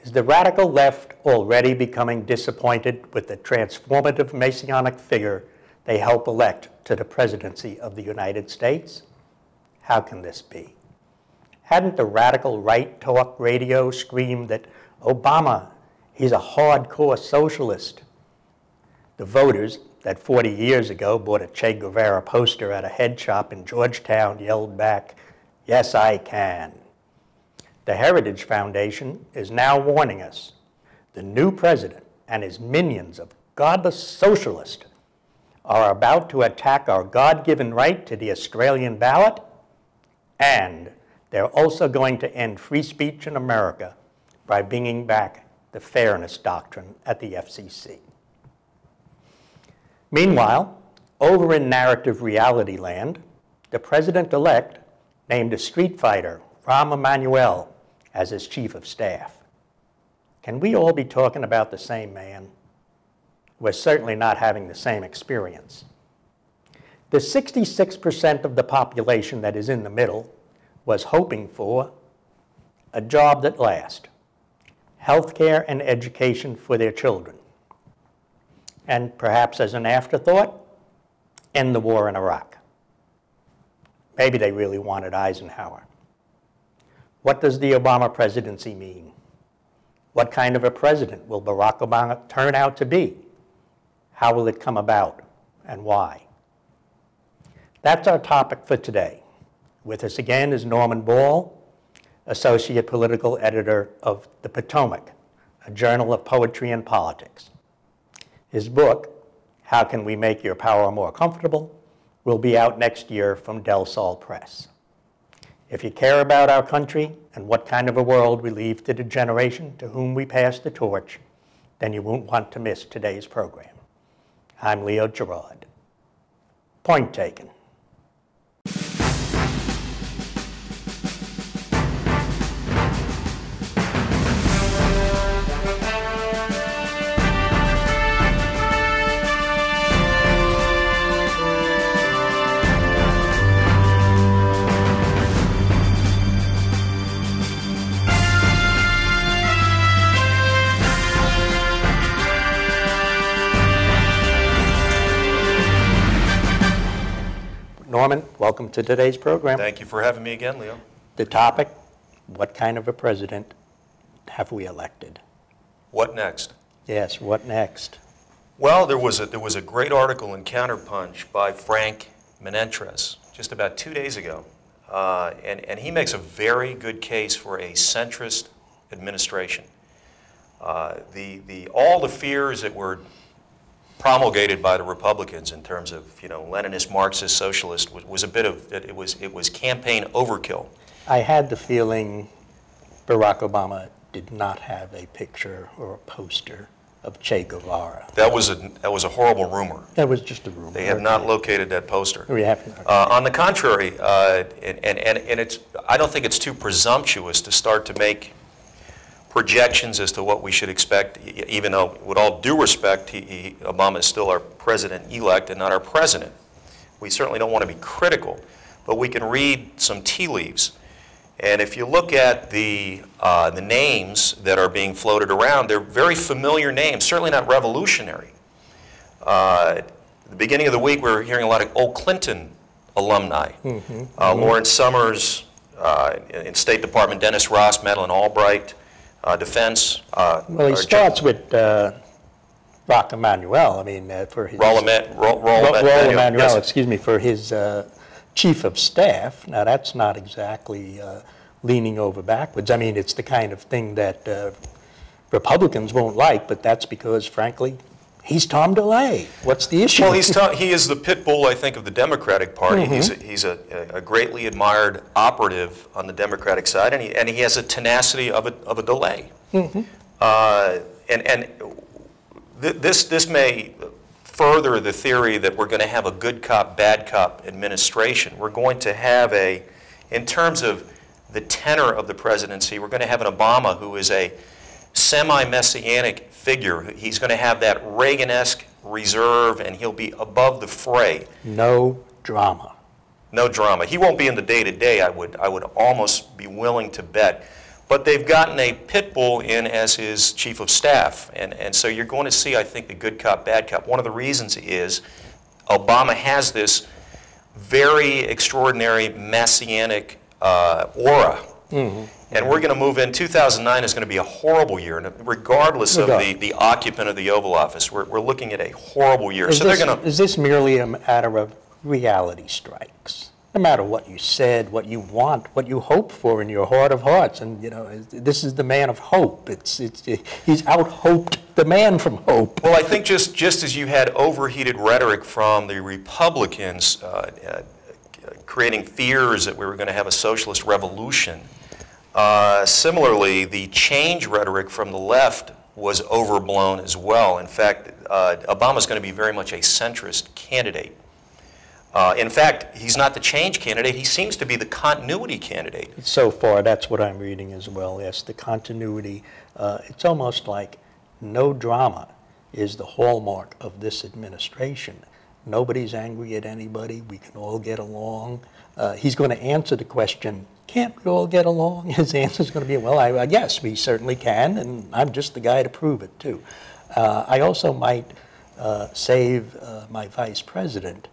Is the radical left already becoming disappointed with the transformative Messianic figure they help elect to the presidency of the United States? How can this be? Hadn't the radical right talk radio screamed that Obama, he's a hardcore socialist? The voters that 40 years ago bought a Che Guevara poster at a head shop in Georgetown yelled back, "Yes, I can." The Heritage Foundation is now warning us the new president and his minions of godless socialists are about to attack our God-given right to the Australian ballot, and they're also going to end free speech in America by bringing back the fairness doctrine at the FCC. Meanwhile, over in narrative reality land, the president-elect named a street fighter, Rahm Emanuel, as his chief of staff. Can we all be talking about the same man? We're certainly not having the same experience. The 66% of the population that is in the middle was hoping for a job that lasts, health care and education for their children, and perhaps as an afterthought, end the war in Iraq. Maybe they really wanted Eisenhower. What does the Obama presidency mean? What kind of a president will Barack Obama turn out to be? How will it come about, and why? That's our topic for today. With us again is Norman Ball, Associate Political Editor of The Potomac, a journal of poetry and politics. His book, How Can We Make Your Power More Comfortable, will be out next year from Del Sol Press. If you care about our country and what kind of a world we leave to the generation to whom we pass the torch, then you won't want to miss today's program. I'm Leo Gerard. Point taken. Norman, welcome to today's program. Thank you for having me again, Leo. The topic, what kind of a president have we elected? What next? Yes, what next? Well, there was a great article in Counterpunch by Frank Menendez just about 2 days ago, and he makes a very good case for a centrist administration. All the fears that were promulgated by the Republicans in terms of, Leninist, Marxist, socialist was a bit of it was campaign overkill. I had the feeling Barack Obama did not have a picture or a poster of Che Guevara. That was a horrible rumor. That was just a rumor. They have not located that poster. We have. On the contrary, and I don't think it's too presumptuous to start to make projections as to what we should expect, even though, with all due respect, Obama is still our president-elect and not our president. We certainly don't want to be critical, but we can read some tea leaves. And if you look at the names that are being floated around, they're very familiar names, certainly not revolutionary. At the beginning of the week, we were hearing a lot of old Clinton alumni. Lawrence Summers, in State Department, Dennis Ross, Madeleine Albright, Defense. Well, he starts with Rahm Emanuel. I mean, for his Rahm Emanuel, yes. excuse me, for his chief of staff. Now, that's not exactly leaning over backwards. I mean, it's the kind of thing that Republicans won't like, but that's because, frankly, he's Tom DeLay. What's the issue? Well, he is the pit bull, I think, of the Democratic Party. He's a greatly admired operative on the Democratic side, and he has a tenacity of a delay. This may further the theory that we're going to have a good cop, bad cop administration. We're going to have in terms of the tenor of the presidency, we're going to have an Obama who is a semi-messianic figure. He's going to have that Reagan-esque reserve, and he'll be above the fray. No drama. No drama. He won't be in the day-to-day, I would almost be willing to bet. but they've gotten a pit bull in as his chief of staff. And so you're going to see, I think, the good cop, bad cop. One of the reasons is Obama has this very extraordinary messianic aura. Mm-hmm. And we're going to move in. 2009 is going to be a horrible year, and regardless of the occupant of the Oval Office. We're looking at a horrible year. Is this merely a matter of reality strikes? No matter what you said, what you want, what you hope for in your heart of hearts, and this is the man of hope. He's out-hoped the man from hope. Well, I think just as you had overheated rhetoric from the Republicans creating fears that we were going to have a socialist revolution, similarly, the change rhetoric from the left was overblown as well. In fact, Obama's going to be very much a centrist candidate. In fact, he's not the change candidate. He seems to be the continuity candidate. So far, that's what I'm reading as well. Yes, the continuity. It's almost like no drama is the hallmark of this administration. Nobody's angry at anybody. We can all get along. He's going to answer the question, can't we all get along? His answer is going to be, well, yes, we certainly can, and I'm just the guy to prove it, too. I also might save my vice president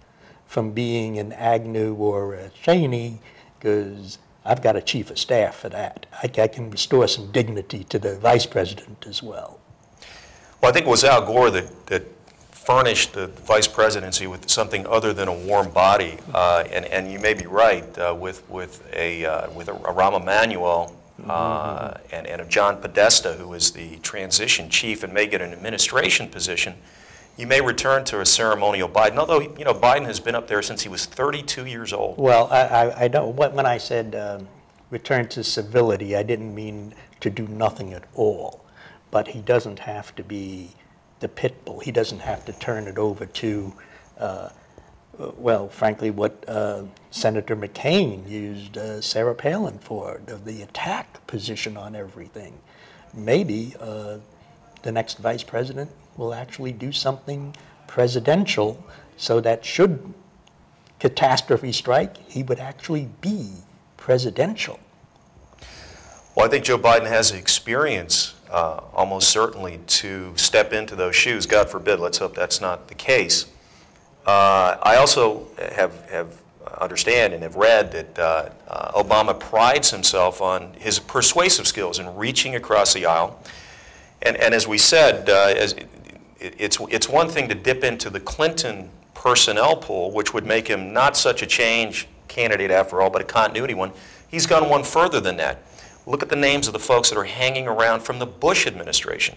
from being an Agnew or a Cheney, because I've got a chief of staff for that. I can restore some dignity to the vice president as well. Well, I think it was Al Gore that furnished the vice presidency with something other than a warm body, and you may be right with a Rahm Emanuel and a John Podesta, who is the transition chief and may get an administration position. You may return to a ceremonial Biden, although Biden has been up there since he was 32 years old. Well, I don't. When I said return to civility, I didn't mean to do nothing at all. But he doesn't have to be the pit bull. He doesn't have to turn it over to, well, frankly, what Senator McCain used Sarah Palin for, the attack position on everything. Maybe the next vice president will actually do something presidential so that should catastrophe strike, he would actually be presidential. Well, I think Joe Biden has the experience almost certainly to step into those shoes. God forbid, let's hope that's not the case. I also have understand and have read that Obama prides himself on his persuasive skills in reaching across the aisle. And as we said, it's one thing to dip into the Clinton personnel pool, which would make him not such a change candidate after all, but a continuity one. He's gone one further than that. Look at the names of the folks that are hanging around from the Bush administration.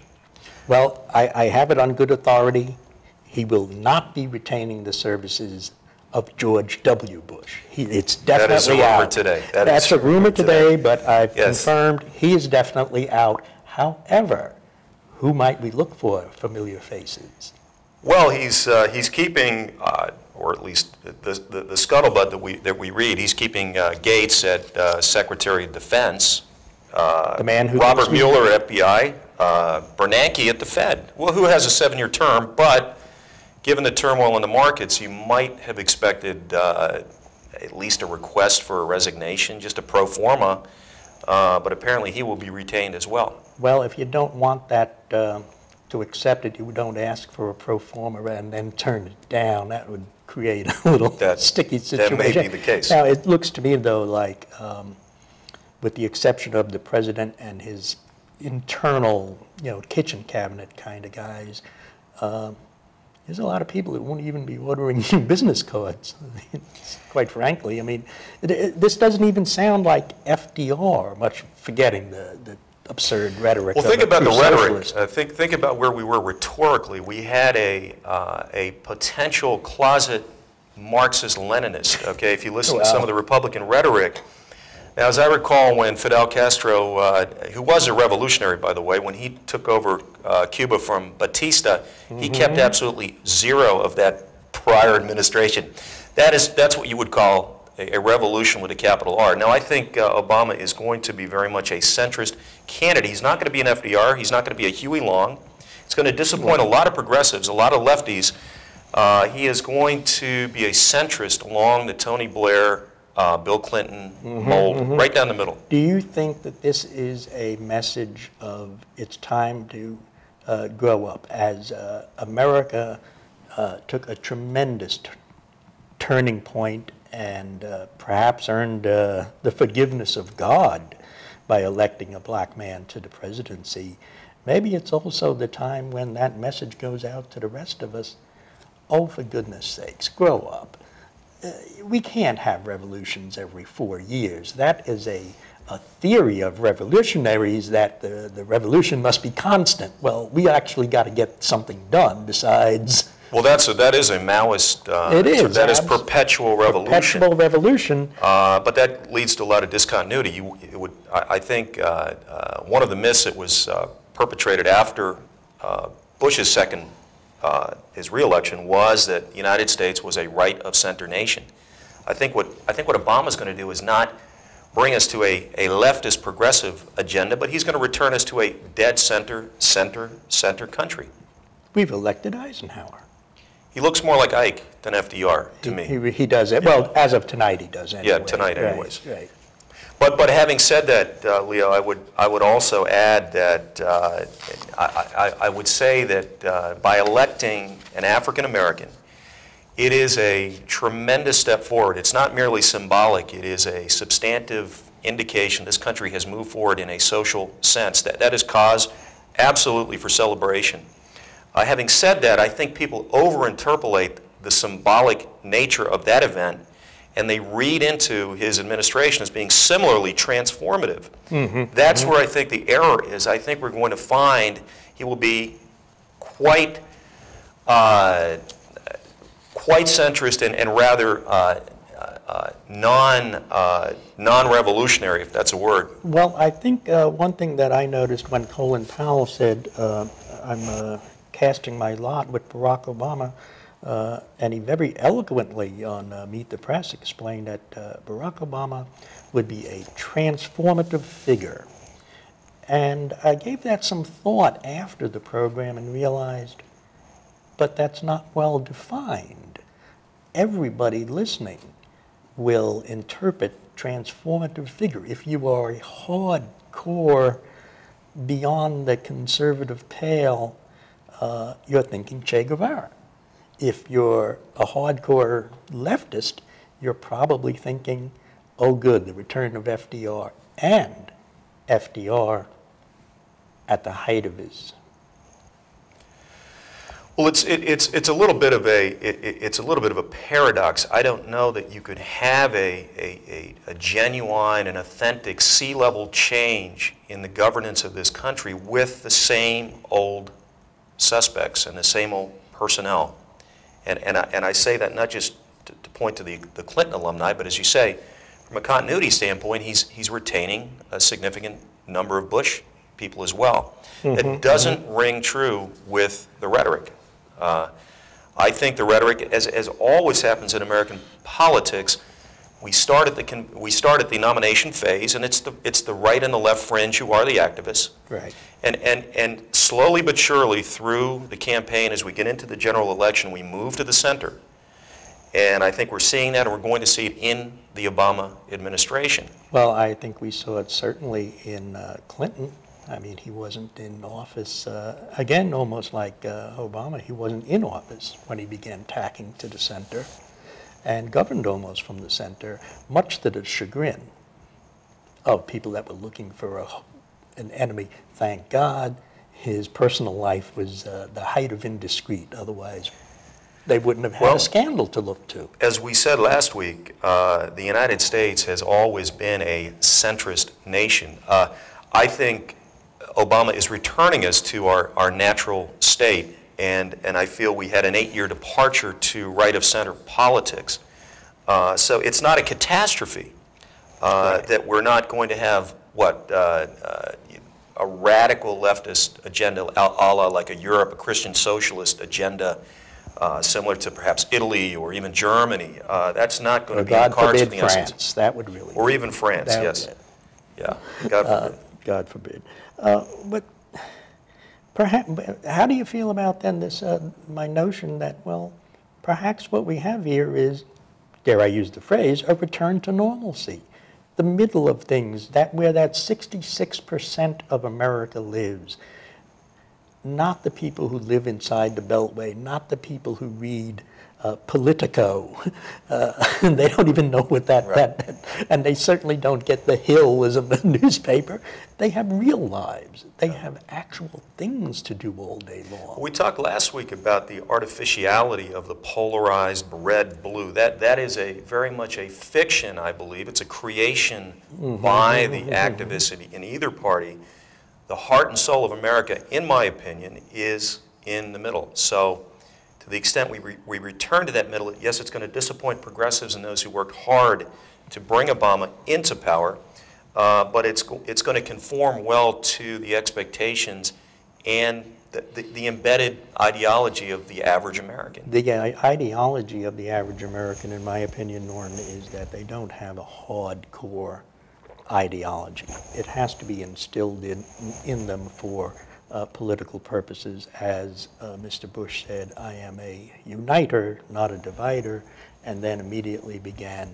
Well, I have it on good authority. He will not be retaining the services of George W. Bush. It's definitely out. That is a rumor today. That's a rumor today, but I've confirmed he is definitely out. However, who might we look for familiar faces? Well, he's keeping, or at least the scuttlebutt that we read, he's keeping Gates at Secretary of Defense, the man who Robert Mueller at FBI, Bernanke at the Fed. Well, who has a 7-year term, but given the turmoil in the markets, you might have expected at least a request for a resignation, just a pro forma, but apparently he will be retained as well. Well, if you don't want that to accept it, you don't ask for a pro forma and then turn it down. That would create a little sticky situation. That may be the case. Now, it looks to me, though, like with the exception of the president and his internal, kitchen cabinet kind of guys, there's a lot of people that won't even be ordering business cards, quite frankly. I mean, this doesn't even sound like FDR, much forgetting the absurd rhetoric. Well, think about the rhetoric. Think about where we were rhetorically. We had a potential closet Marxist-Leninist, okay, if you listen to some of the Republican rhetoric. Now, as I recall, when Fidel Castro, who was a revolutionary, by the way, when he took over Cuba from Batista, he kept absolutely zero of that prior administration. That's what you would call a revolution with a capital R. Now, I think Obama is going to be very much a centrist candidate. He's not going to be an FDR. He's not going to be a Huey Long. It's going to disappoint a lot of progressives, a lot of lefties. He is going to be a centrist along the Tony Blair, Bill Clinton mold, right down the middle. Do you think that this is a message of it's time to grow up, as America took a tremendous turning point and perhaps earned the forgiveness of God by electing a black man to the presidency? Maybe it's also the time when that message goes out to the rest of us. Oh, for goodness sakes, grow up. We can't have revolutions every 4 years. That is a theory of revolutionaries, that the revolution must be constant. Well, we actually got to get something done besides... Well, that is a Maoist... it is. That is perpetual revolution. Perpetual revolution. But that leads to a lot of discontinuity. I think one of the myths that was perpetrated after Bush's his re-election was that the United States was a right-of-center nation. I think what Obama's going to do is not bring us to a leftist progressive agenda, but he's going to return us to a dead center country. We've elected Eisenhower. He looks more like Ike than FDR to me. He does it. Well, as of tonight, he does anyway. Yeah, tonight anyways. Right. But having said that, Leo, I would also add that I would say that by electing an African American, it is a tremendous step forward. It's not merely symbolic. It is a substantive indication this country has moved forward in a social sense. That is cause absolutely for celebration. Having said that, I think people overinterpolate the symbolic nature of that event, and they read into his administration as being similarly transformative. That's where I think the error is. I think we're going to find he will be quite centrist and rather non-revolutionary, if that's a word. Well, I think one thing that I noticed when Colin Powell said, I'm casting my lot with Barack Obama, and he very eloquently on Meet the Press explained that Barack Obama would be a transformative figure. And I gave that some thought after the program and realized, but that's not well defined. Everybody listening will interpret transformative figure. If you are a hardcore, beyond the conservative pale, you're thinking Che Guevara. If you're a hardcore leftist, you're probably thinking, oh good, the return of FDR, and FDR at the height of his. Well, it's a little bit of a paradox. I don't know that you could have a genuine and authentic sea-level change in the governance of this country with the same old suspects and the same old personnel. And I say that not just to point to the Clinton alumni, but as you say, from a continuity standpoint, he's retaining a significant number of Bush people as well. That doesn't ring true with the rhetoric. I think the rhetoric, as always happens in American politics, we start at the nomination phase, and it's the right and the left fringe who are the activists. Right. And slowly but surely through the campaign, as we get into the general election, we move to the center. And I think we're seeing that, and we're going to see it in the Obama administration. Well, I think we saw it certainly in Clinton. I mean, he wasn't in office, again, almost like Obama, he wasn't in office when he began tacking to the center and governed almost from the center, much to the chagrin of people that were looking for an enemy. Thank God his personal life was the height of indiscreet, otherwise they wouldn't have had a scandal to look to. As we said last week, the United States has always been a centrist nation. I think Obama is returning us to our natural state, and I feel we had an 8-year departure to right-of-center politics. So it's not a catastrophe that we're not going to have, a radical leftist agenda a la like a Europe, a Christian socialist agenda, similar to perhaps Italy or even Germany. That's not going to be in the cards for the United States. France, that would really or even France, yes. Yeah, God forbid. God forbid. But perhaps, how do you feel about then this, my notion that, well, perhaps what we have here is dare I use the phrase, a return to normalcy. The middle of things, where that 66% of America lives, not the people who live inside the Beltway, not the people who read Politico. They don't even know what that, and they certainly don't get The Hill as a newspaper. They have real lives. They have actual things to do all day long. We talked last week about the artificiality of the polarized red-blue. That is very much a fiction, I believe. It's a creation by the activists in either party. The heart and soul of America, in my opinion, is in the middle. So to the extent we return to that middle, yes, it's going to disappoint progressives and those who worked hard to bring Obama into power, but it's going to conform well to the expectations and the embedded ideology of the average American. The ideology of the average American, in my opinion, Norm, is that they don't have a hardcore ideology. It has to be instilled in them for political purposes. As Mr. Bush said, I am a uniter, not a divider, and then immediately began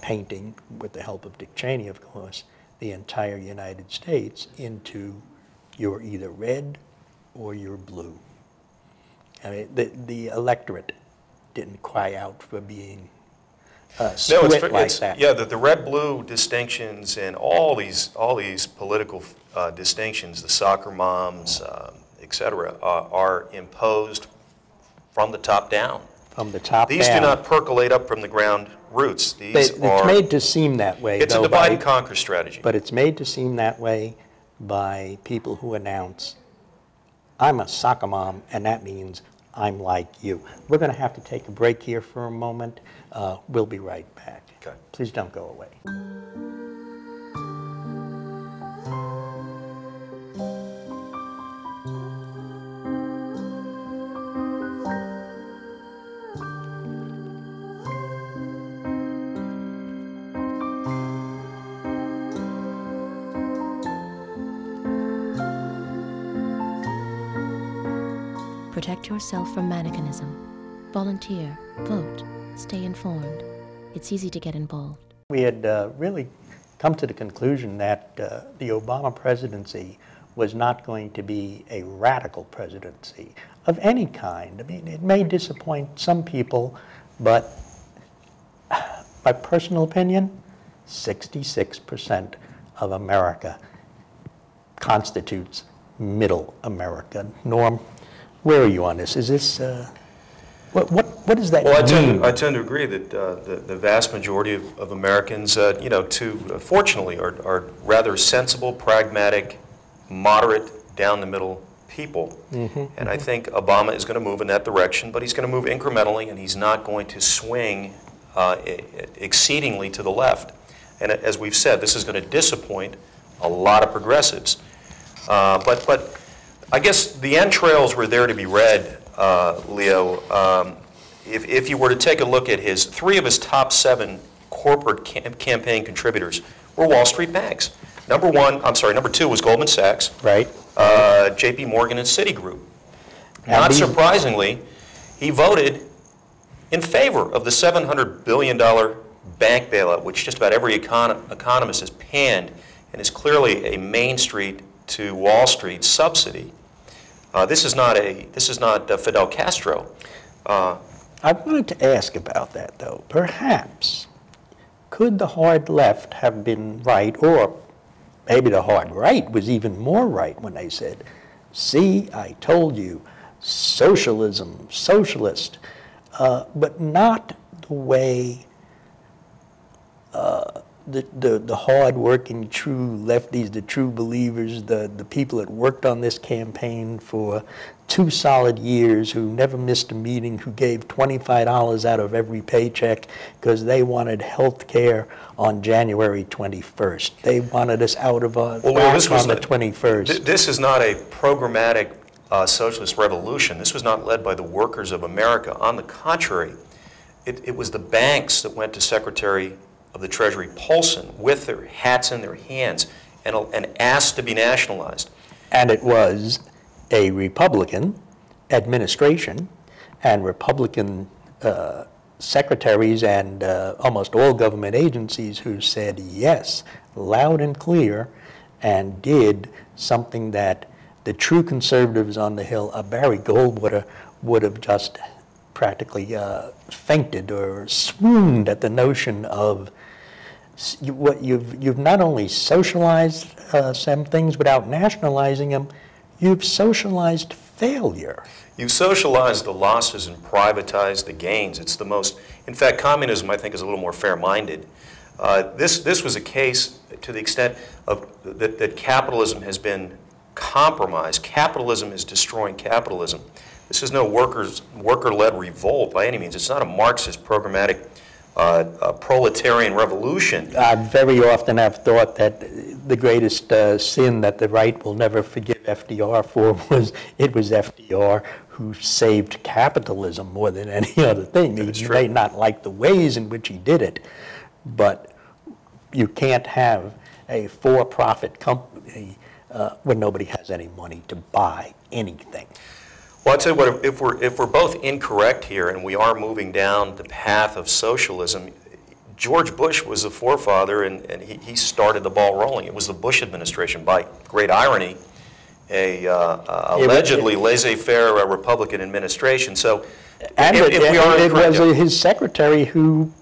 painting, with the help of Dick Cheney, of course, the entire United States into you're either red or you're blue. I mean, the electorate didn't cry out for being split like that. Yeah, the red-blue distinctions and all these political distinctions, the soccer moms, et cetera, are imposed from the top down. From the top down. These do not percolate up from the ground roots. It's made to seem that way. It's a divide and conquer strategy. But it's made to seem that way by people who announce, I'm a soccer mom, and that means I'm like you. We're going to have to take a break here for a moment. We'll be right back. Okay. Please don't go away. Protect yourself from mannequinism. Volunteer. Vote. Stay informed. It's easy to get involved. We had really come to the conclusion that the Obama presidency was not going to be a radical presidency of any kind. I mean, it may disappoint some people, but my personal opinion, 66% of America constitutes middle America. Norm, where are you on this? Is this, what does that mean? Well, I tend to agree that the vast majority of Americans, fortunately, are rather sensible, pragmatic, moderate, down-the-middle people. And I think Obama is going to move in that direction, but he's going to move incrementally, and he's not going to swing exceedingly to the left. And as we've said, this is going to disappoint a lot of progressives. But I guess the entrails were there to be read, Leo. If you were to take a look at three of his top 7 corporate campaign contributors were Wall Street banks. Number 2 was Goldman Sachs. Right. J.P. Morgan and Citigroup. Not surprisingly, he voted in favor of the $700 billion bank bailout, which just about every economist has panned and is clearly a Main Street to Wall Street subsidy. This is not Fidel Castro. I wanted to ask about that, though. Perhaps, could the hard left have been right, or maybe the hard right was even more right when they said, see, I told you, socialism, socialist, but not the way the hard-working true lefties, the true believers, the people that worked on this campaign for 2 solid years, who never missed a meeting, who gave $25 out of every paycheck because they wanted health care on January 21st. They wanted us out of on the 21st. This is not a programmatic socialist revolution. This was not led by the workers of America. On the contrary, it was the banks that went to Secretary of the Treasury Paulson with their hats in their hands and asked to be nationalized. And it was a Republican administration and Republican secretaries and almost all government agencies who said yes, loud and clear, and did something that the true conservatives on the Hill, Barry Goldwater, would have just practically fainted or swooned at the notion of what you've not only socialized some things without nationalizing them, you've socialized failure. You've socialized the losses and privatized the gains. It's the most, in fact, communism, I think, is a little more fair-minded. This was a case to the extent of that capitalism has been compromised. Capitalism is destroying capitalism. This is no worker-led revolt by any means. It's not a Marxist programmatic proletarian revolution. I very often have thought that the greatest sin that the right will never forgive FDR for was it was FDR who saved capitalism more than any other thing. You may not like the ways in which he did it, but you can't have a for-profit company when nobody has any money to buy anything. Well, I'll tell you what, if we're both incorrect here and we are moving down the path of socialism, George Bush was the forefather and he started the ball rolling. It was the Bush administration, by great irony, allegedly laissez-faire Republican administration. So and if we are incorrect, it was his secretary who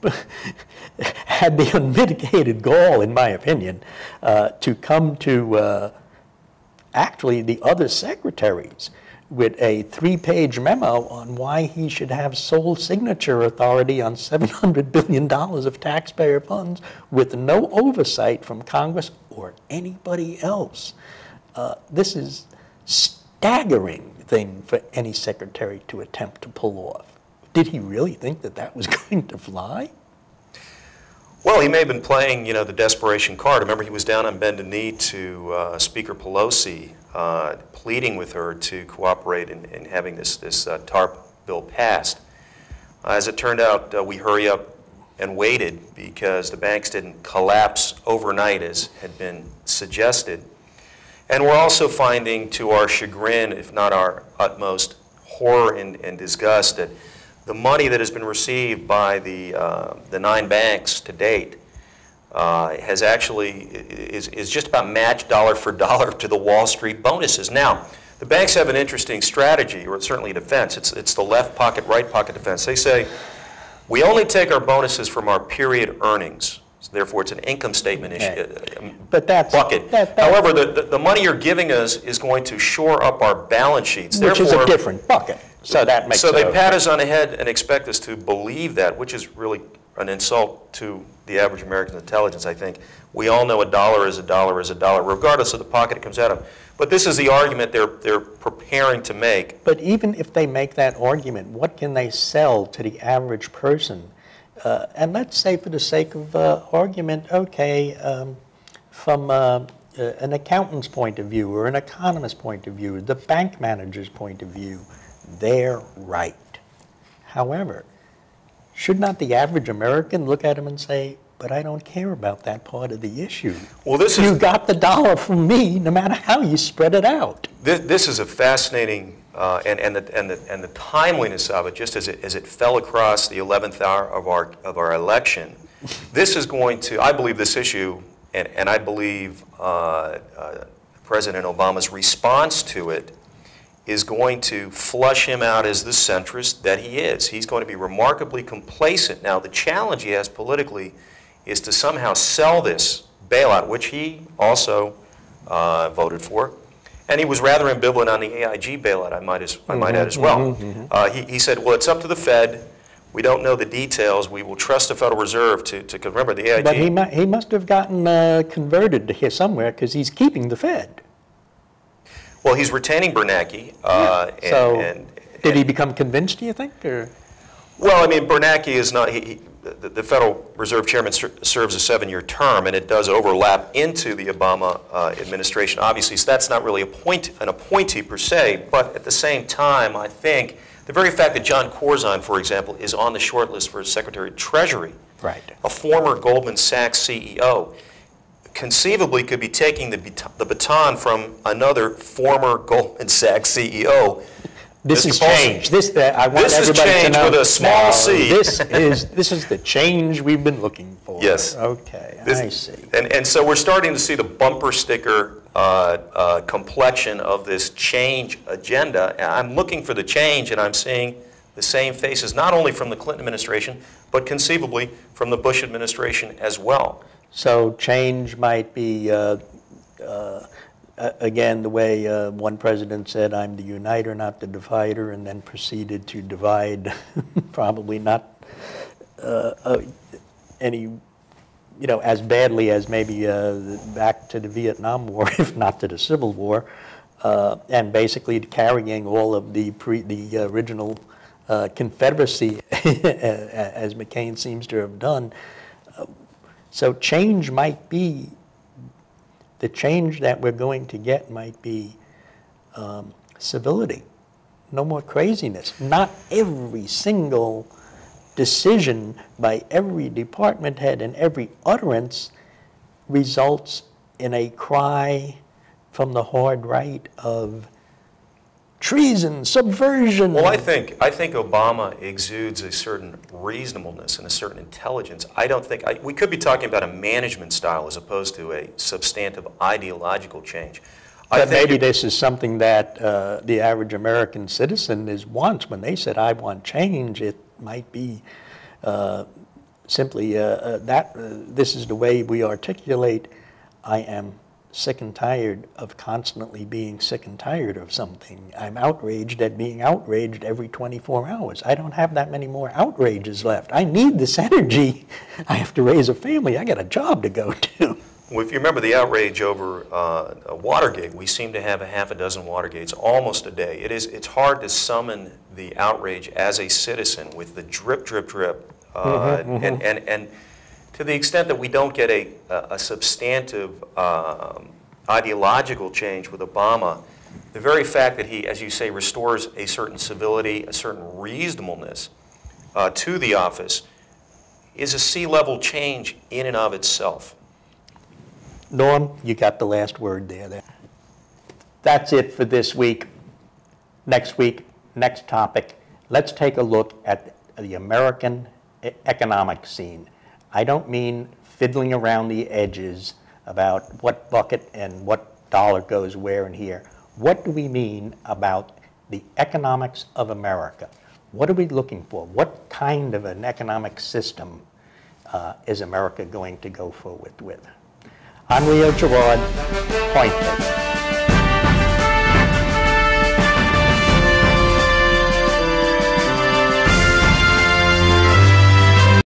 had the unmitigated gall, in my opinion, to come to actually the other secretaries with a 3-page memo on why he should have sole signature authority on $700 billion of taxpayer funds with no oversight from Congress or anybody else. This is staggering thing for any secretary to attempt to pull off. Did he really think that that was going to fly? Well, he may have been playing, the desperation card. Remember, he was down on bended knee to Speaker Pelosi, pleading with her to cooperate in having this TARP bill passed. As it turned out, we hurry up and waited because the banks didn't collapse overnight as had been suggested. And we're also finding, to our chagrin, if not our utmost horror and disgust, that the money that has been received by the 9 banks to date has actually is just about matched dollar for dollar to the Wall Street bonuses. Now, the banks have an interesting strategy, or certainly a defense. It's the left pocket, right pocket defense. They say, we only take our bonuses from our period earnings. So therefore, it's an income statement issue, but that's, bucket. However, the money you're giving us is going to shore up our balance sheets. Which is a different bucket. So that makes So they pat us on the head and expect us to believe that, which is really an insult to the average American's intelligence, I think. We all know a dollar is a dollar is a dollar, regardless of the pocket it comes out of. But this is the argument they're preparing to make. But even if they make that argument, what can they sell to the average person? And let's say, for the sake of argument, okay, from an accountant's point of view or an economist's point of view, the bank manager's point of view, they're right. However, should not the average American look at him and say, but I don't care about that part of the issue. Well, you got the dollar from me, no matter how you spread it out. This is a fascinating, and the timeliness of it, just as it fell across the 11th hour of our election. This is going to, I believe, this issue, and I believe President Obama's response to it is going to flush him out as the centrist that he is. He's going to be remarkably complacent. Now, the challenge he has politically is to somehow sell this bailout, which he also voted for. And he was rather ambivalent on the AIG bailout, I might add as well. He said, well, it's up to the Fed. We don't know the details. We will trust the Federal Reserve to remember the AIG. But he must have gotten converted to here somewhere because he's keeping the Fed. Well, he's retaining Bernanke. Did he become convinced, do you think? Or? Well, I mean, Bernanke is not, the Federal Reserve Chairman serves a 7-year term, and it does overlap into the Obama administration, obviously, so that's not really an appointee per se, but at the same time, I think the very fact that John Corzine, for example, is on the short list for Secretary of Treasury, right, a former Goldman Sachs CEO, conceivably could be taking the baton from another former Goldman Sachs CEO This Mr. is Paulson. change. I want This is everybody to change know. with a small No, c. This is the change we've been looking for. Yes. Okay, This- I see. And so we're starting to see the bumper sticker complexion of this change agenda. And I'm looking for the change, and I'm seeing the same faces, not only from the Clinton administration, but conceivably from the Bush administration as well. So change might be, again, the way one president said, "I'm the uniter, not the divider," and then proceeded to divide, probably not any, as badly as maybe back to the Vietnam War, if not to the Civil War, and basically carrying all of the original Confederacy, as McCain seems to have done. So change might be, the change that we're going to get might be civility. No more craziness. Not every single decision by every department head and every utterance results in a cry from the hard right of treason, subversion. Well, I think Obama exudes a certain reasonableness and a certain intelligence. I don't think, we could be talking about a management style as opposed to a substantive ideological change. But maybe this is something that the average American citizen wants. When they said, "I want change," it might be simply that this is the way we articulate, "I am sick and tired of constantly being sick and tired of something. I'm outraged at being outraged every 24 hours. I don't have that many more outrages left. I need this energy. I have to raise a family. I got a job to go to." Well, if you remember the outrage over Watergate, we seem to have a half a dozen Watergates almost a day. It's hard to summon the outrage as a citizen with the drip, drip, drip. And to the extent that we don't get a substantive ideological change with Obama, the very fact that he, as you say, restores a certain civility, a certain reasonableness to the office is a C-level change in and of itself. Norm, you got the last word there. That's it for this week. Next week, next topic, let's take a look at the American economic scene. I don't mean fiddling around the edges about what bucket and what dollar goes where and here. What do we mean about the economics of America? What are we looking for? What kind of an economic system is America going to go forward with? I'm Leo Gerard, Point Taker.